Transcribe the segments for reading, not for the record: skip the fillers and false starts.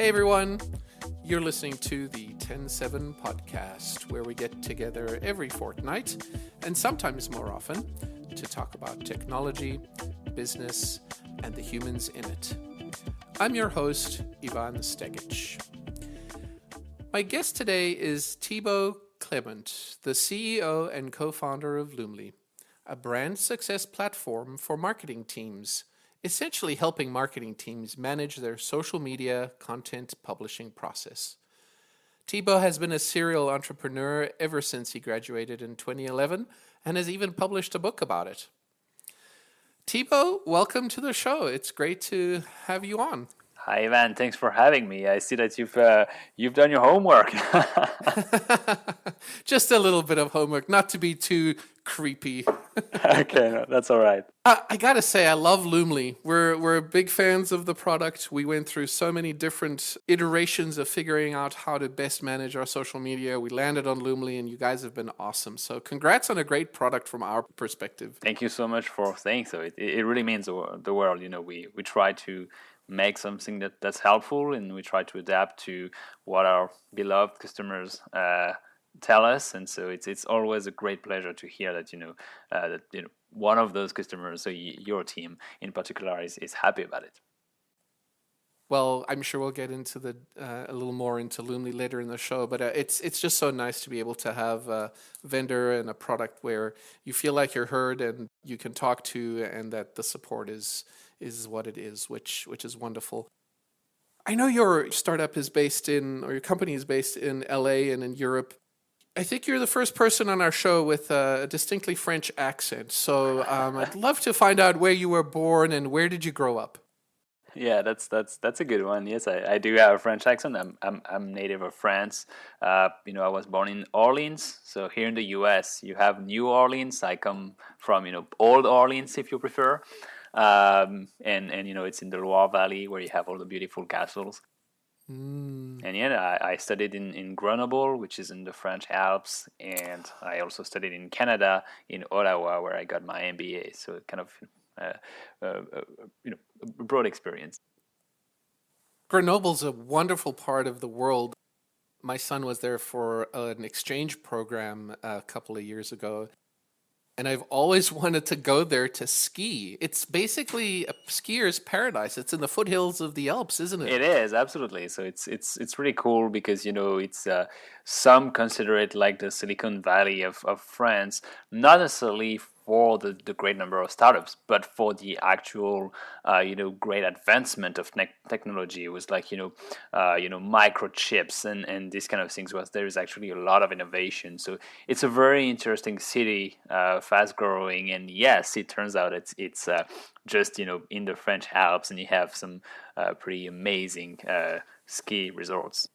Hey everyone, you're listening to the TEN7 Podcast, where we get together every fortnight, and sometimes more often, to talk about technology, business, and the humans in it. I'm your host, Ivan Stegic. My guest today is Thibaud Clément, the CEO and co-founder of Loomly, a brand success platform for marketing teams, essentially helping marketing teams manage their social media content publishing process. Thibaud has been a serial entrepreneur ever since he graduated in 2011 and has even published a book about it. Thibaud, welcome to the show. It's great to have you on. Hi, Ivan. Thanks for having me. I see that you've done your homework. Just a little bit of homework, not to be too creepy. Okay, no, that's all right. I gotta say, I love Loomly. We're big fans of the product. We went through so many different iterations of figuring out how to best manage our social media. We landed on Loomly, and you guys have been awesome. So congrats on a great product from our perspective. Thank you so much for saying so. It really means the world. You know, we try to make something that's helpful, and we try to adapt to what our beloved customers tell us, and so it's always a great pleasure to hear that one of those customers, so your team in particular, is happy about it. Well, I'm sure we'll get into a little more into Loomly later in the show, but it's just so nice to be able to have a vendor and a product where you feel like you're heard and you can talk to, and that the support is what it is, which is wonderful. I know your startup is based in, or your company is based in LA and in Europe. I think you're the first person on our show with a distinctly French accent. So I'd love to find out where you were born and where did you grow up? Yeah, that's a good one. Yes, I do have a French accent. I'm native of France. I was born in Orleans. So here in the U.S., you have New Orleans. I come from Old Orleans, if you prefer. And it's in the Loire Valley where you have all the beautiful castles. And I studied in Grenoble, which is in the French Alps, and I also studied in Canada, in Ottawa, where I got my MBA. So kind of a broad experience. Grenoble's a wonderful part of the world. My son was there for an exchange program a couple of years ago, and I've always wanted to go there to ski. It's basically a skier's paradise. It's in the foothills of the Alps, isn't it? It is, absolutely. So it's really cool because it's some consider it like the Silicon Valley of France, not necessarily for the great number of startups, but for the actual great advancement of technology. It was like microchips and these kind of things. Was there is actually a lot of innovation. So it's a very interesting city, fast growing, and yes, it turns out it's just in the French Alps, and you have some pretty amazing ski resorts.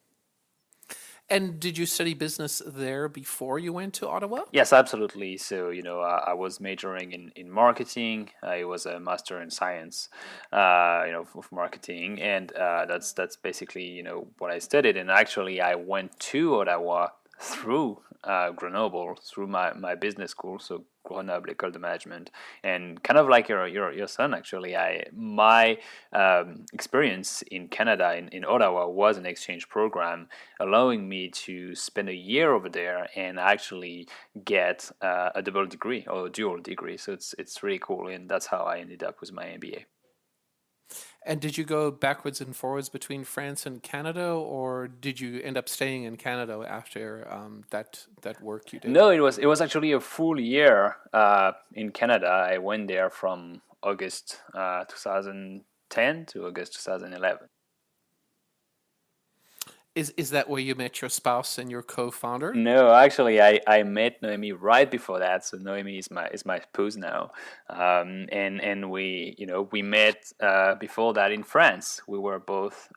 And did you study business there before you went to Ottawa? Yes, absolutely. So, I was majoring in marketing. I was a master in science, of marketing, and that's basically what I studied. And actually, I went to Ottawa through Grenoble, through my business school, so Grenoble École de Management, and kind of like your son. Actually, my experience in Canada, in Ottawa, was an exchange program, allowing me to spend a year over there and actually get a double degree or a dual degree. So it's really cool, and that's how I ended up with my MBA. And did you go backwards and forwards between France and Canada, or did you end up staying in Canada after that work you did? No, it was actually a full year in Canada. I went there from August 2010 to August 2011. Is that where you met your spouse and your co-founder? No, actually, I met Noemie right before that. So Noemie is my spouse now, and we met before that in France. We were both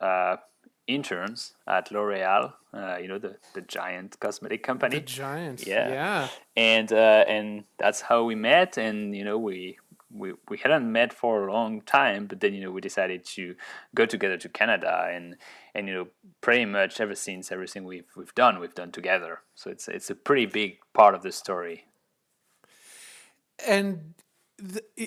interns at L'Oréal, the giant cosmetic company. The giant, yeah. And that's how we met, and we hadn't met for a long time, but then we decided to go together to Canada, and pretty much ever since, everything we've done together. So it's a pretty big part of the story. And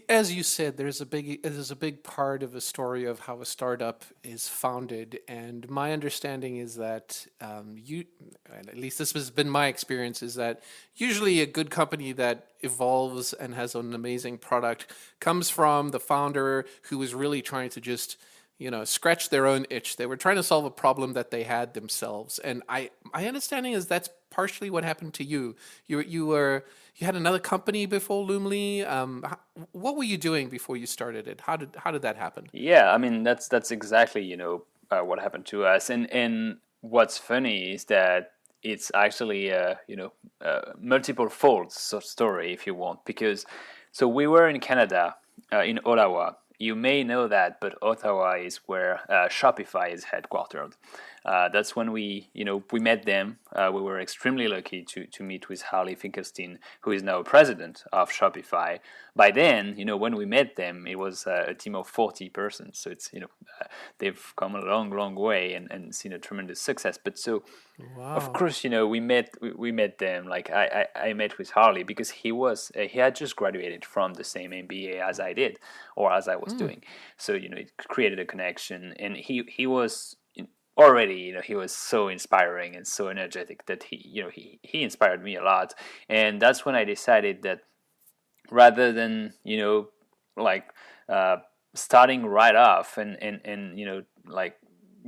As you said, there's a big part of a story of how a startup is founded, and my understanding is that and at least this has been my experience, is that usually a good company that evolves and has an amazing product comes from the founder who was really trying to just scratch their own itch. They were trying to solve a problem that they had themselves, and my understanding is that's partially what happened to you. You had another company before Loomly. What were you doing before you started it? How did that happen? Yeah, I mean that's exactly what happened to us, and what's funny is that it's actually multiple folds story if you want, because so we were in Canada, in Ottawa. You may know that, but Ottawa is where Shopify is headquartered. That's when we met them. We were extremely lucky to meet with Harley Finkelstein, who is now president of Shopify. By then, when we met them, it was a team of 40 persons. So it's they've come a long, long way and seen a tremendous success. But so, Wow. of course, we met them. Like I met with Harley because he had just graduated from the same MBA as I did, or as I was doing. So it created a connection, and he was already, he was so inspiring and so energetic that he inspired me a lot. And that's when I decided that rather than like starting right off and like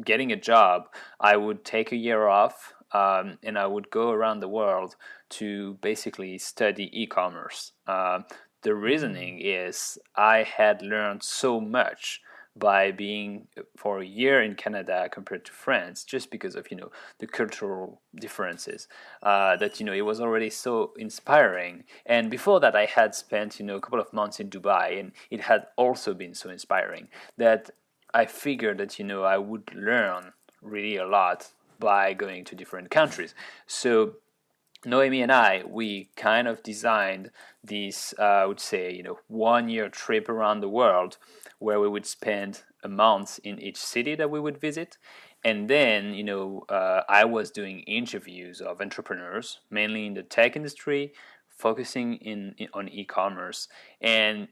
getting a job, I would take a year off, and I would go around the world to basically study e-commerce. The reasoning is I had learned so much by being for a year in Canada compared to France, just because of the cultural differences, that it was already so inspiring. And before that, I had spent a couple of months in Dubai, and it had also been so inspiring that I figured that I would learn really a lot by going to different countries. So Noemie and I, we kind of designed this, I would say, 1 year trip around the world, where we would spend a month in each city that we would visit. And then, I was doing interviews of entrepreneurs, mainly in the tech industry, focusing on e-commerce. And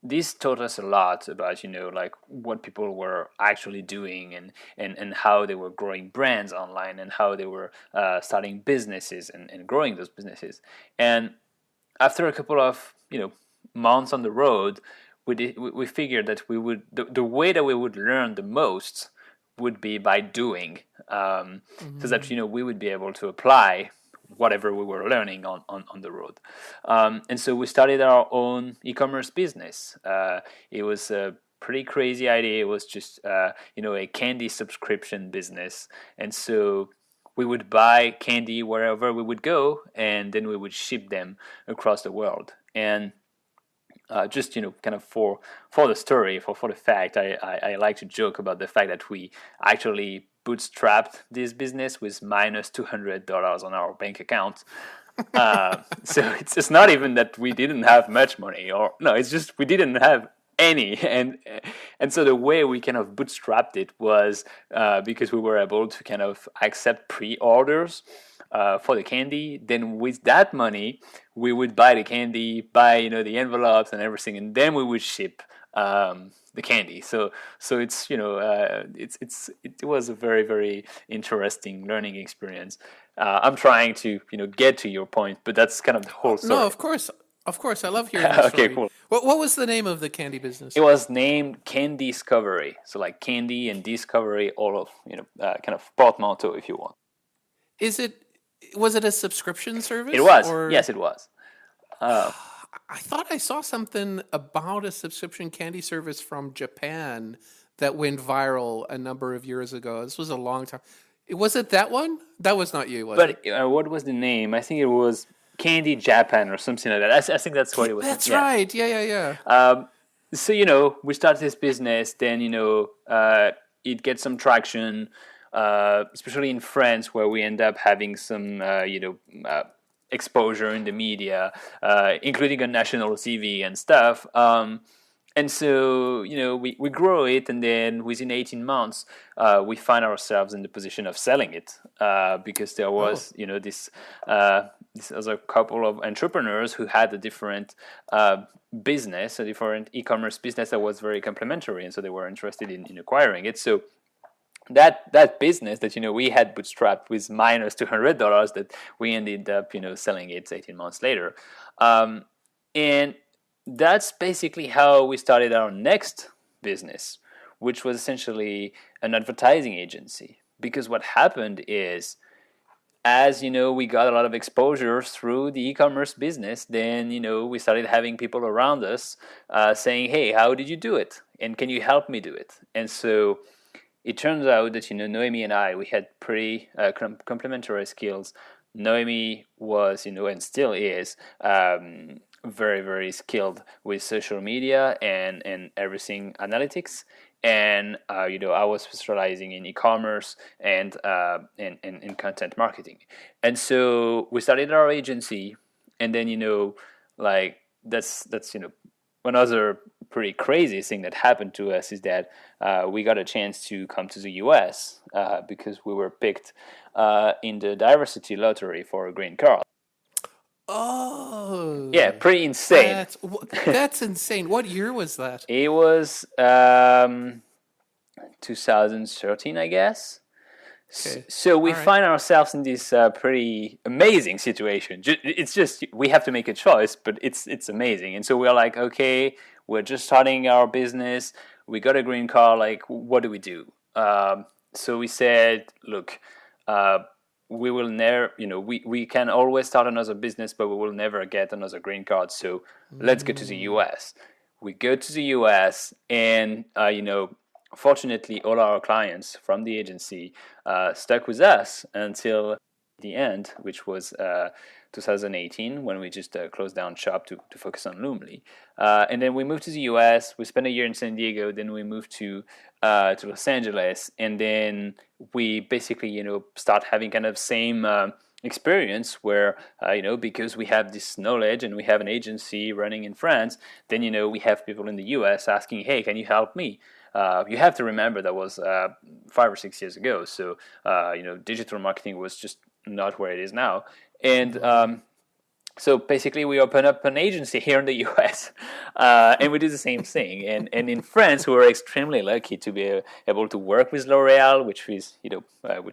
this taught us a lot about like what people were actually doing, and how they were growing brands online, and how they were starting businesses and growing those businesses. And after a couple of months on the road, we figured that we would the way that we would learn the most would be by doing, so that we would be able to apply whatever we were learning on the road. And so we started our own e-commerce business. It was a pretty crazy idea. It was just a candy subscription business. And so we would buy candy wherever we would go, and then we would ship them across the world. And just kind of for the story, for the fact, I like to joke about the fact that we actually bootstrapped this business with minus $200 on our bank account. So it's not even that we didn't have much money, or no, it's just we didn't have any. And so the way we kind of bootstrapped it was because we were able to kind of accept pre-orders for the candy. Then with that money, we would buy the candy, buy the envelopes and everything, and then we would ship the candy. So it's it was a very, very interesting learning experience. I'm trying to get to your point, but that's kind of the whole story. No, of course, I love hearing the story. Okay, cool. What was the name of the candy business? It was named Candy Discovery. So like candy and discovery, all of kind of portmanteau, if you want. Was it a subscription service? It was. Yes, it was. I thought I saw something about a subscription candy service from Japan that went viral a number of years ago. This was a long time. Was it that one? That was not you, was it? But what was the name? I think it was Candy Japan or something like that. I think that's what it was. That's right. Yeah. So, we started this business. Then, it gets some traction, especially in France, where we end up having some, exposure in the media, including on national TV and stuff. And so, we grow it, and then within 18 months, we find ourselves in the position of selling it, because there was, this other couple of entrepreneurs who had a different business, a different e-commerce business that was very complementary, and so they were interested in acquiring it. So that business that we had bootstrapped with minus $200, that we ended up selling it 18 months later, and that's basically how we started our next business, which was essentially an advertising agency. Because what happened is, as we got a lot of exposure through the e-commerce business, then we started having people around us saying, "Hey, how did you do it? And can you help me do it?" And so it turns out that Noemie and I, we had pretty complementary skills. Noemie was and still is very, very skilled with social media and everything analytics, and I was specializing in e-commerce and in content marketing. And so we started our agency, and then like that's another pretty crazy thing that happened to us is that we got a chance to come to the US because we were picked in the diversity lottery for a green card. Oh. Yeah, pretty insane. That's insane. What year was that? It was 2013, I guess. Okay. So we find ourselves in this pretty amazing situation. It's just we have to make a choice, but it's amazing. And so we're like, okay, we're just starting our business. We got a green card. Like, what do we do? So we said, look, we will never, we can always start another business, but we will never get another green card. So let's go to the US. We go to the US, and fortunately, all our clients from the agency stuck with us until the end, which was 2018, when we just closed down shop to focus on Loomly. And then we moved to the US. We spent a year in San Diego. Then we moved to Los Angeles. And then we basically, start having kind of same experience where, because we have this knowledge and we have an agency running in France, then, we have people in the US asking, hey, can you help me? You have to remember that was 5 or 6 years ago. So, digital marketing was just not where it is now. And so basically we open up an agency here in the US, and we do the same thing. And in France, we were extremely lucky to be able to work with L'Oreal, which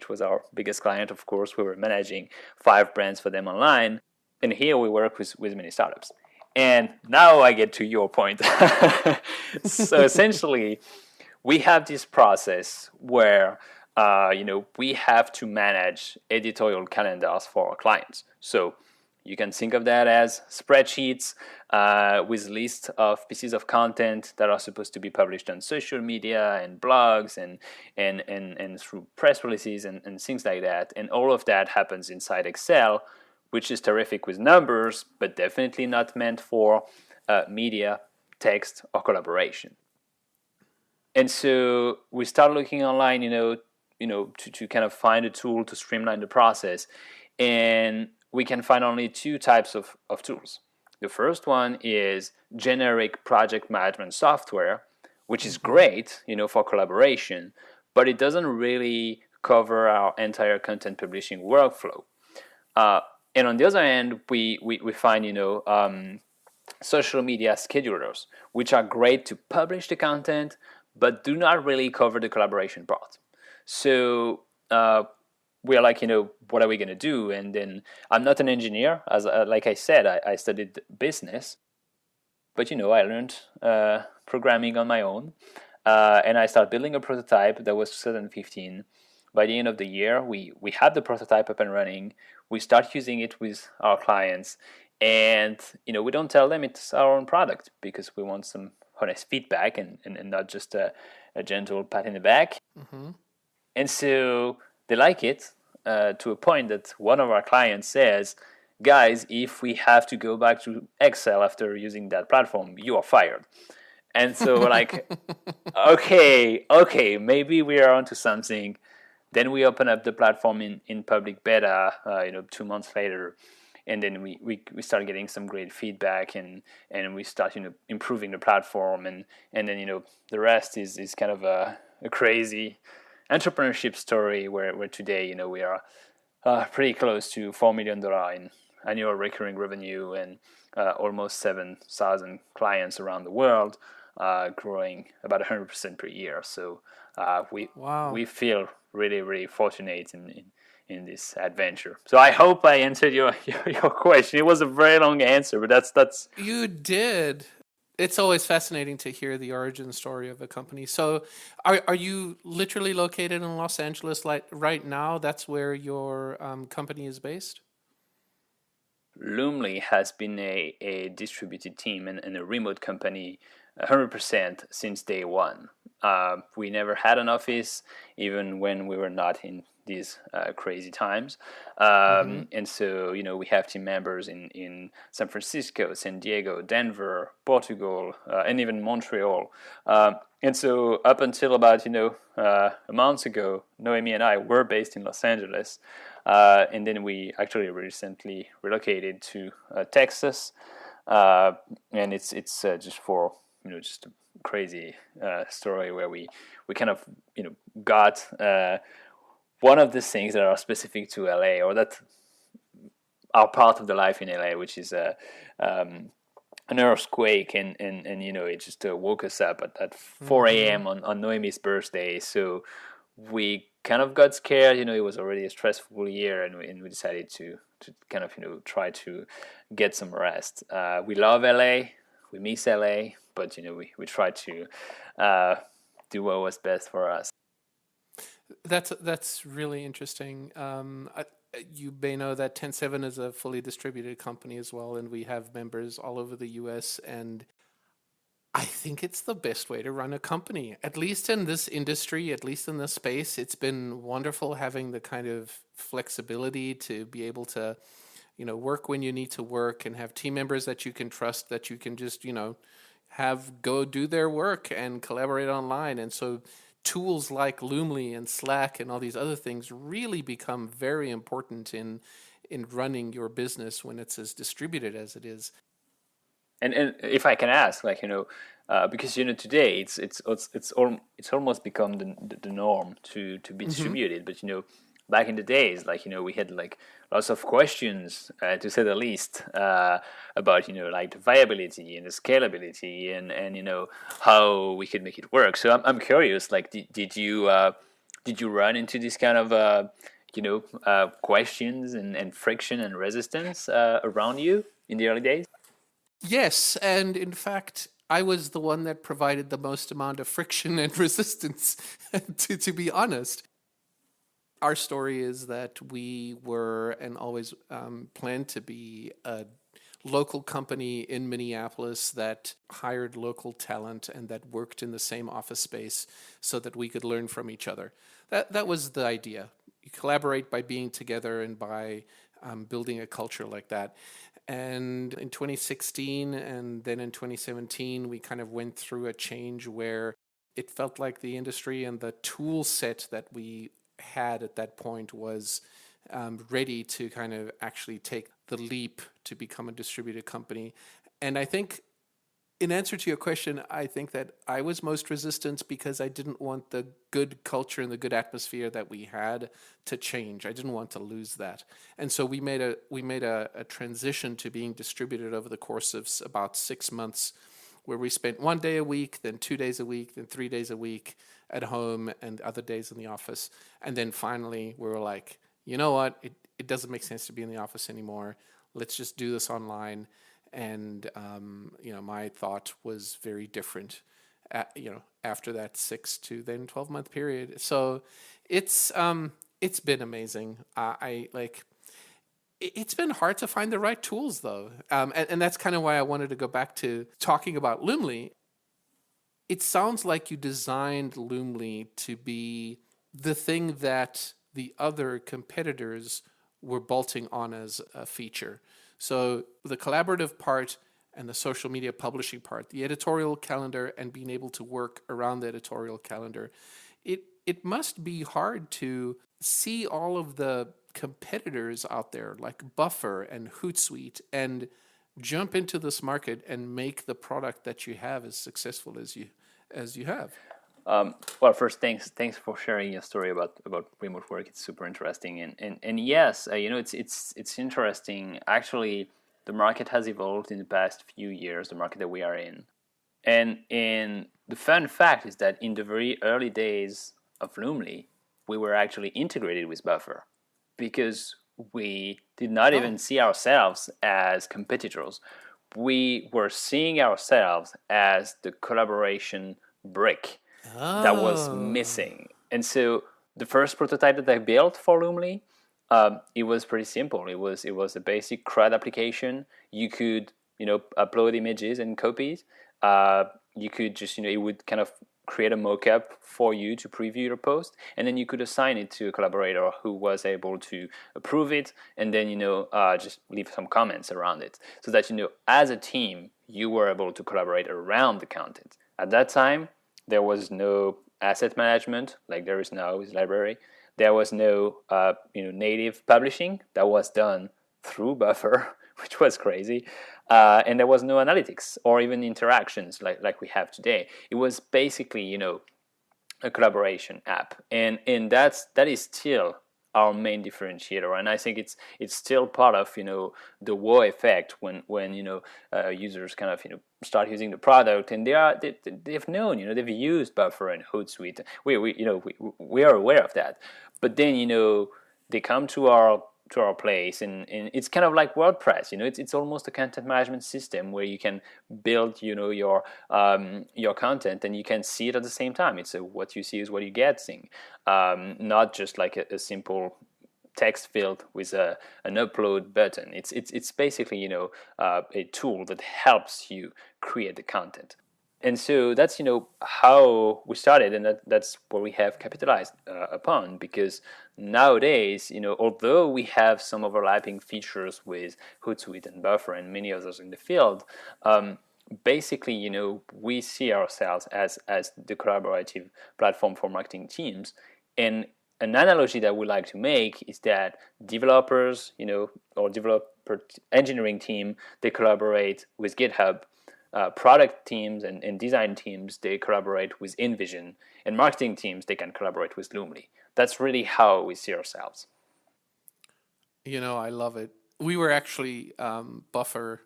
was our biggest client, of course. We were managing 5 brands for them online. And here we work with many startups. And now I get to your point. So essentially, we have this process where we have to manage editorial calendars for our clients. So you can think of that as spreadsheets with lists of pieces of content that are supposed to be published on social media and blogs and through press releases and things like that. And all of that happens inside Excel, which is terrific with numbers, but definitely not meant for media, text, or collaboration. And so we start looking online, to kind of find a tool to streamline the process. And we can find only 2 types of tools. The first one is generic project management software, which is great, for collaboration, but it doesn't really cover our entire content publishing workflow. And on the other hand, we find, social media schedulers, which are great to publish the content, but do not really cover the collaboration part. So we are like, what are we going to do? And then I'm not an engineer. As like I said, I studied business. But, I learned programming on my own. And I started building a prototype. That was 2015. By the end of the year, we had the prototype up and running. We start using it with our clients. And, we don't tell them it's our own product because we want some honest feedback and not just a gentle pat in the back. Mm-hmm. And so they like it to a point that one of our clients says, guys, if we have to go back to Excel after using that platform, you are fired. And so we're like, okay, maybe we are onto something. Then we open up the platform in public beta, 2 months later. and then we start getting some great feedback, and we start improving the platform, and then the rest is kind of a crazy entrepreneurship story where today we are pretty close to $4 million in annual recurring revenue, and almost 7,000 clients around the world, growing about 100% per year. So we feel really, really fortunate in this adventure. So I hope I answered your question. It was a very long answer, but that's You did. It's always fascinating to hear the origin story of a company. So are you literally located in Los Angeles like right now? That's where your company is based? Loomly has been a distributed team and a remote company 100% since day one. We never had an office, even when we were not in these crazy times. And so, we have team members in San Francisco, San Diego, Denver, Portugal, and even Montreal. And so up until about, a month ago, Noemie and I were based in Los Angeles. And then we actually recently relocated to Texas. And it's just for, just a crazy story where we kind of, got one of the things that are specific to LA, or that are part of the life in LA, which is an earthquake, and it just woke us up at 4 a.m. on Noemie's birthday. So we kind of got scared. It was already a stressful year, and we decided to kind of try to get some rest. We love LA, we miss LA, but we try to do what was best for us. That's really interesting. You may know that TEN7 is a fully distributed company as well, and we have members all over the US. And I think it's the best way to run a company, at least in this industry, at least in this space. It's been wonderful having the kind of flexibility to be able to, work when you need to work, and have team members that you can trust, that you can just, have go do their work and collaborate online. And so tools like Loomly and Slack and all these other things really become very important in running your business when it's as distributed as it is. And if I can ask, because today it's almost become the norm to be distributed. But back in the days, we had lots of questions, to say the least, about the viability and the scalability, and how we could make it work. So I'm curious, did you run into this kind of questions and friction and resistance around you in the early days? Yes, and in fact, I was the one that provided the most amount of friction and resistance, to be honest. Our story is that we were and always planned to be a local company in Minneapolis that hired local talent and that worked in the same office space so that we could learn from each other. That was the idea. You collaborate by being together and by building a culture like that. And in 2016 and then in 2017, we kind of went through a change where it felt like the industry and the tool set that we had at that point was ready to kind of actually take the leap to become a distributed company. And I think, in answer to your question, I think that I was most resistant because I didn't want the good culture and the good atmosphere that we had to change. I didn't want to lose that. And so we made a transition to being distributed over the course of about 6 months, where we spent 1 day a week, then 2 days a week, then 3 days a week at home, and other days in the office. And then finally we were like, you know what? It doesn't make sense to be in the office anymore. Let's just do this online. And my thought was very different, after that 6 to then 12-month period. So it's been amazing. It's been hard to find the right tools, though, and that's kind of why I wanted to go back to talking about Loomly. It sounds like you designed Loomly to be the thing that the other competitors were bolting on as a feature. So the collaborative part and the social media publishing part, the editorial calendar, and being able to work around the editorial calendar, it must be hard to see all of the competitors out there like Buffer and Hootsuite and jump into this market and make the product that you have as successful as you have? Well, first, thanks for sharing your story about remote work. It's super interesting, and yes, it's interesting. Actually, the market has evolved in the past few years. The market that we are in, and the fun fact is that in the very early days of Loomly, we were actually integrated with Buffer because we did not even see ourselves as competitors. We were seeing ourselves as the collaboration brick that was missing. And so the first prototype that I built for Loomly, it was pretty simple. It was a basic CRUD application. You could upload images and copies. You could just it would kind of create a mockup for you to preview your post, and then you could assign it to a collaborator who was able to approve it, and then just leave some comments around it, so that as a team you were able to collaborate around the content. At that time, there was no asset management like there is now with library. There was no native publishing that was done through Buffer, which was crazy. And there was no analytics or even interactions like we have today. It was basically, a collaboration app. And that is still our main differentiator. And I think it's still part of, the wow effect when users kind of, start using the product, and they've known, they've used Buffer and Hootsuite. We are aware of that. But then, they come to our place, and it's kind of like WordPress. It's almost a content management system where you can build your content, and you can see it at the same time. It's what you see is what you get thing, not just like a simple text field with an upload button. It's basically a tool that helps you create the content. And so that's how we started, and that's what we have capitalized upon. Because nowadays, although we have some overlapping features with Hootsuite and Buffer and many others in the field, basically, we see ourselves as the collaborative platform for marketing teams. And an analogy that we like to make is that developers, or developer engineering team, they collaborate with GitHub. Product teams and design teams, they collaborate with InVision, and marketing teams, they can collaborate with Loomly. That's really how we see ourselves. I love it. We were actually Buffer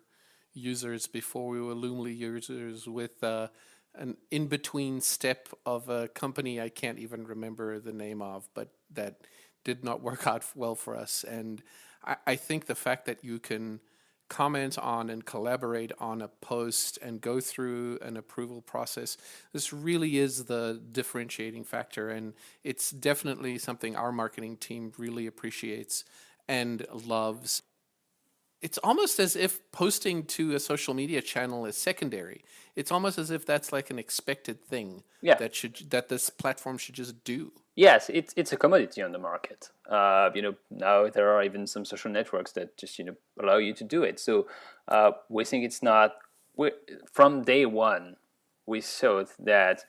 users before we were Loomly users, with an in-between step of a company I can't even remember the name of, but that did not work out well for us. And I think the fact that you can comment on and collaborate on a post and go through an approval process, this really is the differentiating factor, and it's definitely something our marketing team really appreciates and loves. It's almost as if posting to a social media channel is secondary. It's almost as if that's like an expected thing that this platform should just do. Yes, it's a commodity on the market. Now there are even some social networks that just allow you to do it. So we think it's not. From day one, we saw that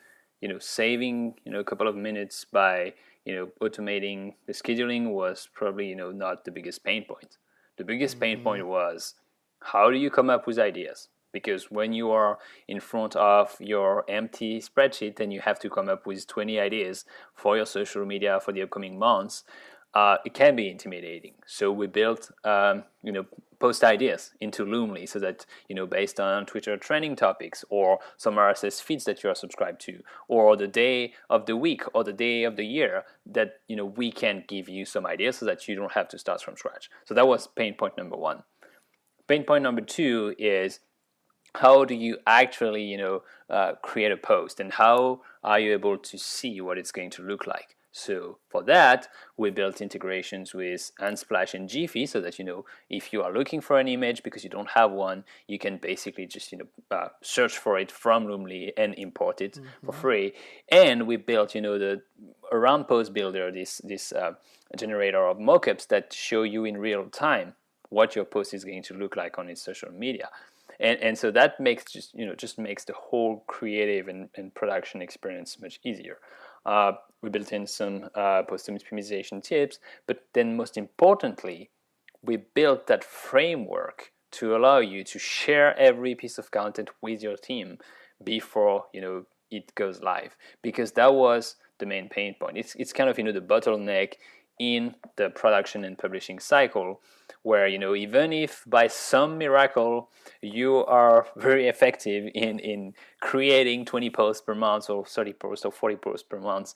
saving a couple of minutes by automating the scheduling was probably not the biggest pain point. The biggest pain point was, how do you come up with ideas? Because when you are in front of your empty spreadsheet and you have to come up with 20 ideas for your social media for the upcoming months, it can be intimidating. So we built, post ideas into Loomly, so that, based on Twitter trending topics or some RSS feeds that you are subscribed to, or the day of the week or the day of the year, that, we can give you some ideas so that you don't have to start from scratch. So that was pain point number one. Pain point number two is, how do you actually, create a post, and how are you able to see what it's going to look like? So for that, we built integrations with Unsplash and Giphy, so that if you are looking for an image because you don't have one, you can basically just search for it from Loomly and import it for free. And we built the around Post Builder, this generator of mockups that show you in real time what your post is going to look like on its social media. And so that makes just makes the whole creative and production experience much easier. We built in some post optimization tips, but then most importantly, we built that framework to allow you to share every piece of content with your team before it goes live, because that was the main pain point. It's kind of the bottleneck in the production and publishing cycle, where even if by some miracle you are very effective in creating 20 posts per month or 30 posts or 40 posts per month,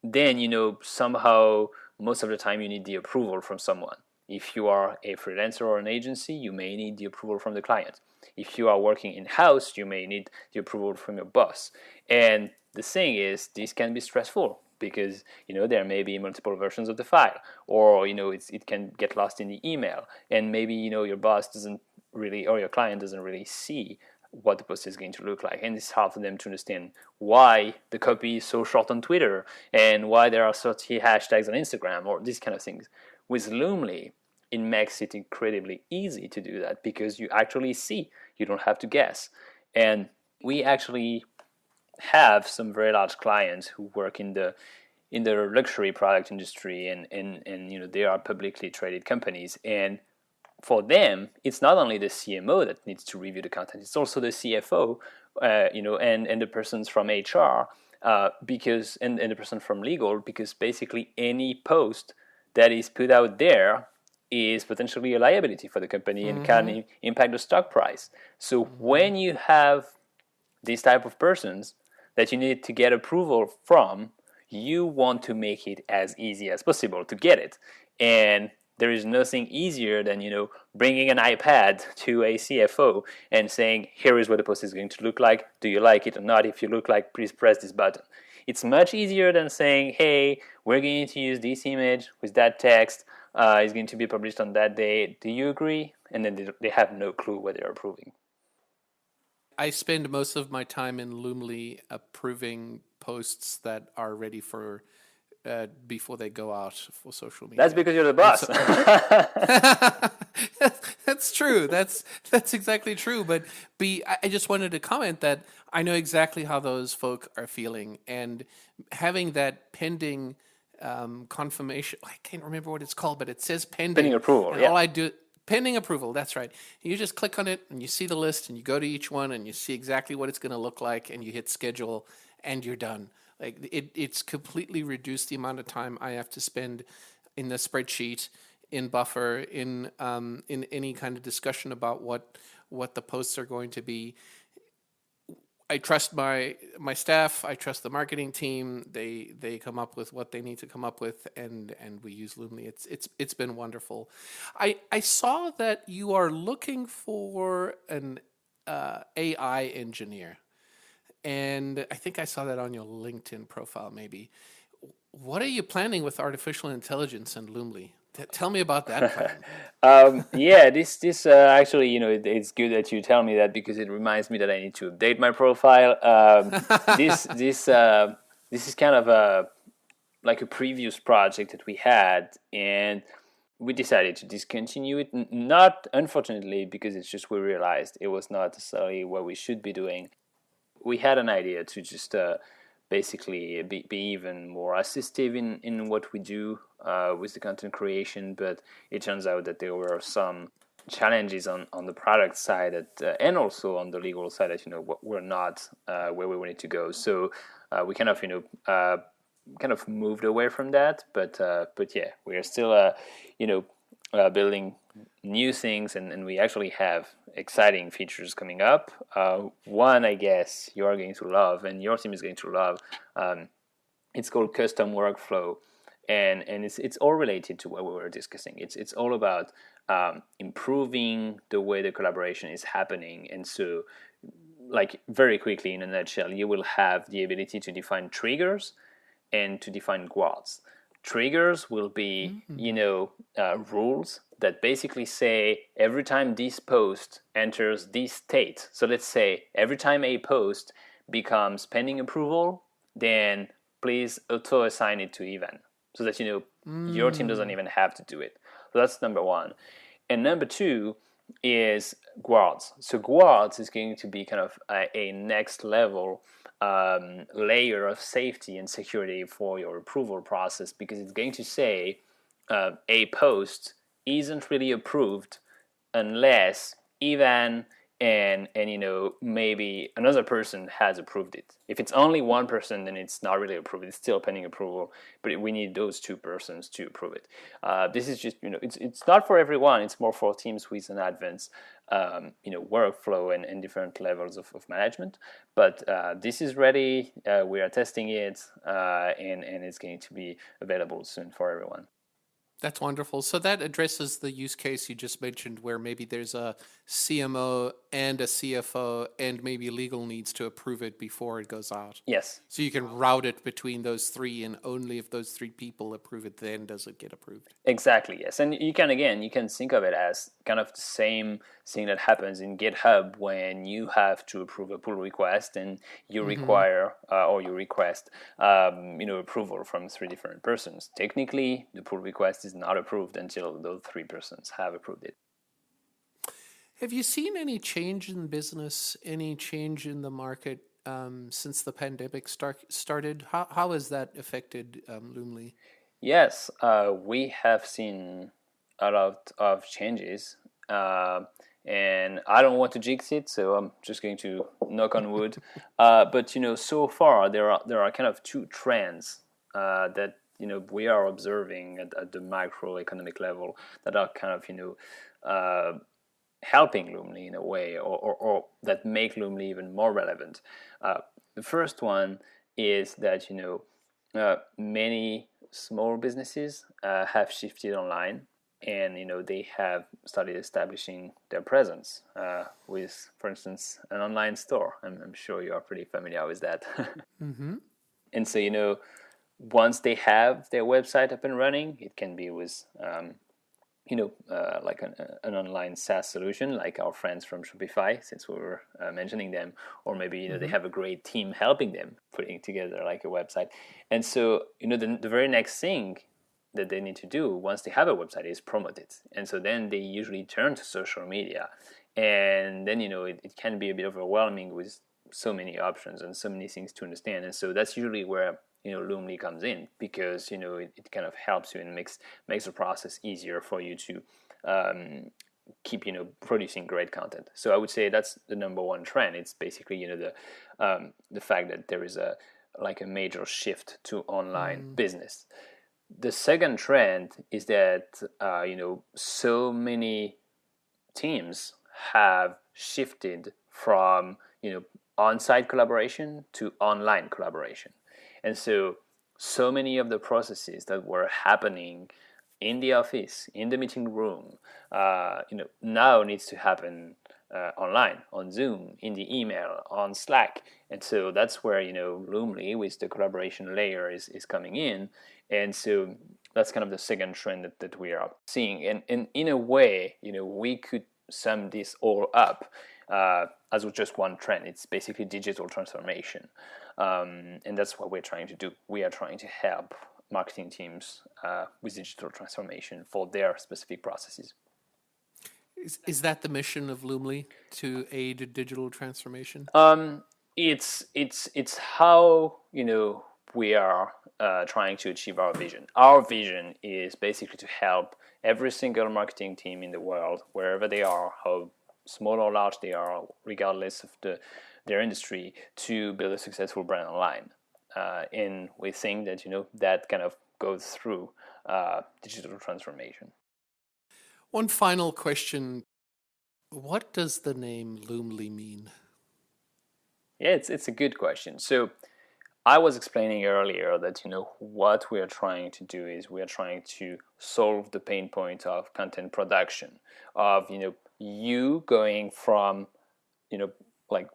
then somehow most of the time you need the approval from someone. If you are a freelancer or an agency, you may need the approval from the client. If you are working in-house, you may need the approval from your boss. And the thing is, this can be stressful because there may be multiple versions of the file, or it can get lost in the email, and maybe your boss doesn't really, or your client doesn't really see what the post is going to look like, and it's hard for them to understand why the copy is so short on Twitter and why there are 30 hashtags on Instagram or these kind of things. With Loomly, it makes it incredibly easy to do that because you actually see, you don't have to guess. And we actually have some very large clients who work in the luxury product industry, and they are publicly traded companies, and for them, it's not only the CMO that needs to review the content; it's also the CFO, and the persons from HR, because and the person from legal, because basically any post that is put out there is potentially a liability for the company and can impact the stock price. So when you have these type of persons that you need to get approval from, you want to make it as easy as possible to get it. And there is nothing easier than bringing an iPad to a CFO and saying, here is what the post is going to look like. Do you like it or not? If you look like, please press this button. It's much easier than saying, hey, we're going to use this image with that text. It's going to be published on that day. Do you agree? And then they have no clue what they're approving. I spend most of my time in Loomly approving posts that are ready for before they go out for social media. That's because you're the boss. That's true. That's exactly true. But I just wanted to comment that I know exactly how those folk are feeling, and having that pending confirmation. I can't remember what it's called, but it says pending. Pending approval. And all I do. Pending approval, that's right. You just click on it and you see the list and you go to each one and you see exactly what it's going to look like and you hit schedule and you're done. Like it's completely reduced the amount of time I have to spend in the spreadsheet, in Buffer, in any kind of discussion about what the posts are going to be. I trust my staff. I trust the marketing team. They come up with what they need to come up with, and we use Loomly. It's been wonderful. I saw that you are looking for an AI engineer, and I think I saw that on your LinkedIn profile. Maybe. What are you planning with artificial intelligence and Loomly? Tell me about that plan. This actually, it's good that you tell me that because it reminds me that I need to update my profile. This is kind of like a previous project that we had, and we decided to discontinue it. Not unfortunately, because it's just we realized it was not necessarily what we should be doing. We had an idea to just basically be even more assistive in what we do with the content creation, but it turns out that there were some challenges on the product side that, and also on the legal side that we're not where we wanted to go. So we kind of moved away from that, but yeah, we are still building new things, and we actually have exciting features coming up. One, I guess, you are going to love, and your team is going to love. It's called custom workflow, and it's all related to what we were discussing. It's all about improving the way the collaboration is happening, and so, like, very quickly in a nutshell, you will have the ability to define triggers and to define guards. Triggers will be, rules that basically say every time this post enters this state. So let's say every time a post becomes pending approval, then please auto-assign it to event so that, your team doesn't even have to do it. So that's number one. And number two is guards. So guards is going to be kind of a next level layer of safety and security for your approval process, because it's going to say a post isn't really approved unless Ivan and maybe another person has approved it. If it's only one person, then it's not really approved. It's still pending approval, but we need those two persons to approve it. This is just it's not for everyone. It's more for teams with an advanced workflow and different levels of management. But this is ready. We are testing it, and it's going to be available soon for everyone. That's wonderful. So that addresses the use case you just mentioned where maybe there's a CMO and a CFO and maybe legal needs to approve it before it goes out. Yes. So you can route it between those three, and only if those three people approve it, then does it get approved. Exactly, yes. And you can think of it as kind of the same thing that happens in GitHub when you have to approve a pull request and you require or you request approval from three different persons. Technically, the pull request is not approved until those three persons have approved it. Have you seen any change in business, any change in the market since the pandemic started? How has that affected Loomly? Yes, we have seen a lot of changes, and I don't want to jinx it, so I'm just going to knock on wood. But so far there are kind of two trends that we are observing at the macroeconomic level that are kind of helping Loomly in a way, or that make Loomly even more relevant. The first one is that many small businesses have shifted online, and they have started establishing their presence with, for instance, an online store. I'm sure you are pretty familiar with that. Mm-hmm. And so once they have their website up and running, it can be with like an online SaaS solution, like our friends from Shopify, since we were mentioning them, or maybe they have a great team helping them putting together like a website. And so the very next thing that they need to do once they have a website is promote it. And so then they usually turn to social media, and then it can be a bit overwhelming with so many options and so many things to understand. And so that's usually where Loomly comes in, because it kind of helps you and makes the process easier for you to keep producing great content. So I would say that's the number one trend. It's basically the fact that there is a major shift to online business. The second trend is that so many teams have shifted from on-site collaboration to online collaboration. And so many of the processes that were happening in the office, in the meeting room, now needs to happen online, on Zoom, in the email, on Slack. And so that's where, Loomly with the collaboration layer is coming in. And so that's kind of the second trend that we are seeing. And in a way, we could sum this all up as just one trend. It's basically digital transformation. And that's what we're trying to do. We are trying to help marketing teams with digital transformation for their specific processes. Is that the mission of Loomly, to aid digital transformation? It's how we are trying to achieve our vision. Our vision is basically to help every single marketing team in the world, wherever they are, how small or large they are, regardless of their industry, to build a successful brand online. And we think that that kind of goes through digital transformation. One final question. What does the name Loomly mean? Yeah, it's a good question. So I was explaining earlier that what we are trying to do is we are trying to solve the pain point of content production, of you going from like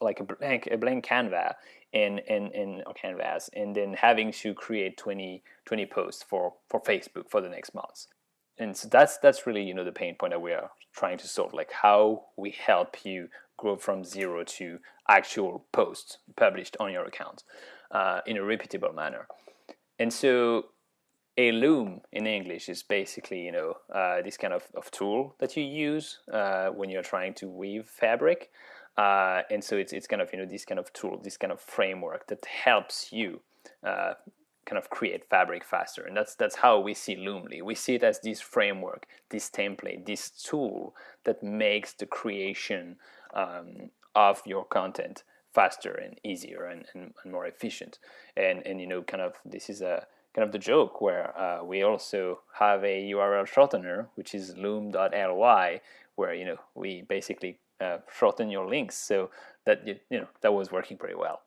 a blank canvas or canvas, and then having to create 20 posts for Facebook for the next month. And so that's really the pain point that we are trying to solve, like how we help you grow from zero to actual posts published on your account in a repeatable manner. And so a loom in English is basically this kind of tool that you use when you're trying to weave fabric. And so it's kind of, this kind of tool, this kind of framework that helps you kind of create fabric faster. And that's how we see Loomly. We see it as this framework, this template, this tool that makes the creation of your content faster and easier and more efficient. And kind of this is a kind of the joke where we also have a URL shortener, which is loom.ly, where we basically shorten your links, so that that was working pretty well.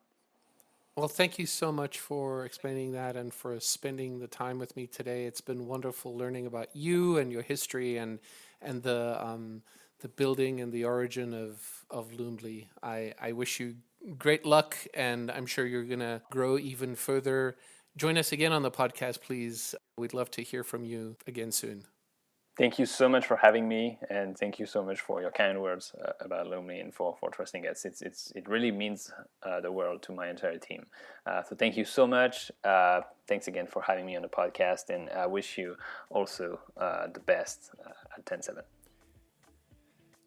Well, thank you so much for explaining that and for spending the time with me today. It's been wonderful learning about you and your history and the building and the origin of Loomly. I wish you great luck, and I'm sure you're going to grow even further. Join us again on the podcast, please. We'd love to hear from you again soon. Thank you so much for having me, and thank you so much for your kind words about Loomly and for trusting us. It really means the world to my entire team. So thank you so much. Thanks again for having me on the podcast, and I wish you also the best at TEN7.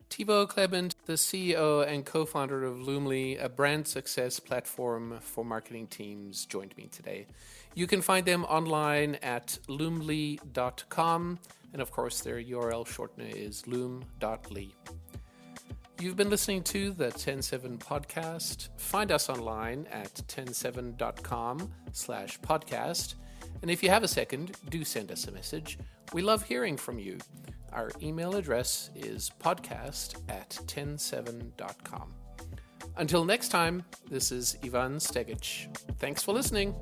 Thibaud Clément, the CEO and co-founder of Loomly, a brand success platform for marketing teams, joined me today. You can find them online at loomly.com, and of course their URL shortener is loom.ly. You've been listening to the TEN7 Podcast. Find us online at ten7.com/podcast. And if you have a second, do send us a message. We love hearing from you. Our email address is podcast@ten7.com. Until next time, this is Ivan Stegic. Thanks for listening.